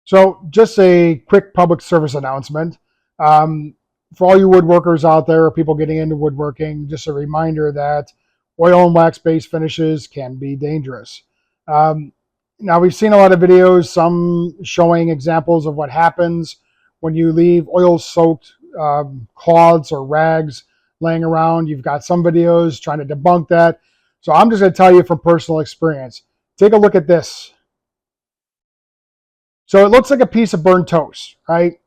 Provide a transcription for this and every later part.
So just a quick public service announcement. For all you woodworkers out there, or people getting into woodworking, just a reminder that oil and wax-based finishes can be dangerous. Um, Now, we've seen a lot of videos, some showing examples of what happens when you leave oil-soaked cloths or rags laying around. You've got some videos trying to debunk that. So I'm just going to tell you from personal experience. Take a look at this. So it looks like a piece of burnt toast, right?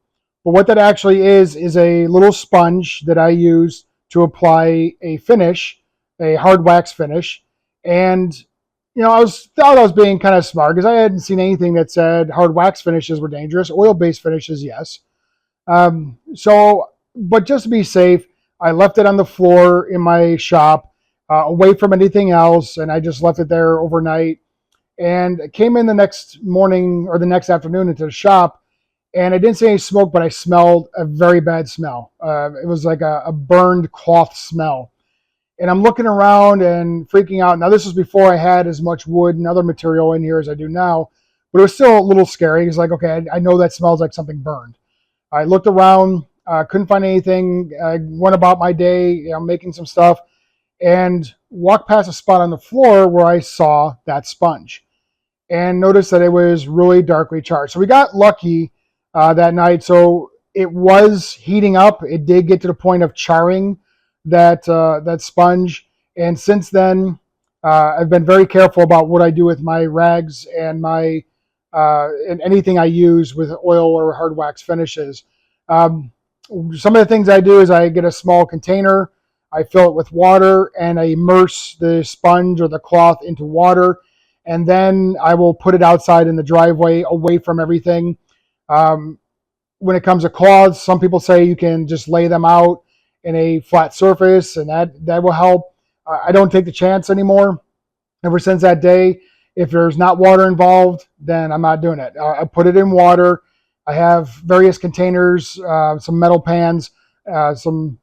But what that actually is a little sponge that I use to apply a finish, a hard wax finish. And thought I was being kind of smart because I hadn't seen anything that said hard wax finishes were dangerous. Oil-based finishes, yes. But just to be safe, I left it on the floor in my shop, away from anything else, and I just left it there overnight. And I came in the next morning or the next afternoon into the shop, and I didn't see any smoke, but I smelled a very bad smell. It was like a burned cloth smell. And I'm looking around and freaking out. Now, this was before I had as much wood and other material in here as I do now, but it was still a little scary. It's like, okay, I know that smells like something burned. I looked around, couldn't find anything. I went about my day, making some stuff, and walked past a spot on the floor where I saw that sponge and noticed that it was really darkly charged. So we got lucky that night. So it was heating up. It did get to the point of charring that sponge. And since then, I've been very careful about what I do with my rags and and anything I use with oil or hard wax finishes. Some of the things I do is I get a small container, I fill it with water, and I immerse the sponge or the cloth into water, and then I will put it outside in the driveway away from everything. When it comes to cloths, some people say you can just lay them out in a flat surface, and that will help. I don't take the chance anymore. Ever since that day, if there's not water involved, then I'm not doing it. I put it in water. I have various containers, some metal pans, some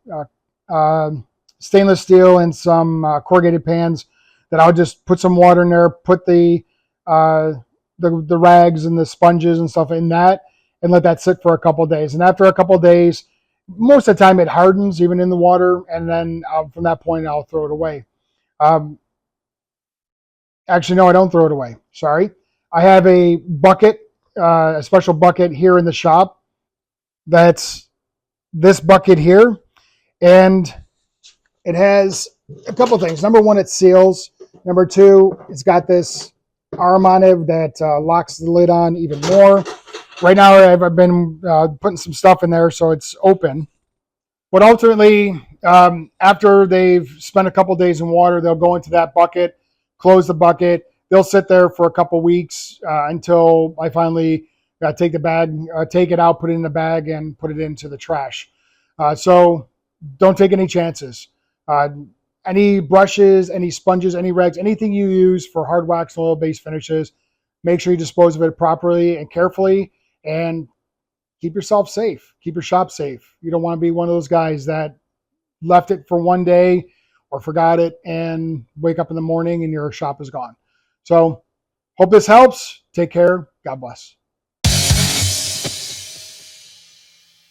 stainless steel, and some corrugated pans that I'll just put some water in there, put the rags and the sponges and stuff in that, and let that sit for a couple of days. And after a couple of days, most of the time it hardens even in the water, and then from that point I'll throw it away. Actually, no, I don't throw it away. Sorry. I have a bucket, a special bucket here in the shop. That's this bucket here, and it has a couple things. Number one, it seals. Number two, it's got this arm on it that locks the lid on even more. Right now, I've been putting some stuff in there, so it's open. But ultimately, after they've spent a couple days in water, they'll go into that bucket, close the bucket. They'll sit there for a couple weeks until I finally take it out, put it in the bag, and put it into the trash. So don't take any chances. Any brushes, any sponges, any rags, anything you use for hard wax and oil-based finishes, make sure you dispose of it properly and carefully, and keep yourself safe. Keep your shop safe. You don't want to be one of those guys that left it for one day or forgot it and wake up in the morning and your shop is gone. So hope this helps. Take care. God bless.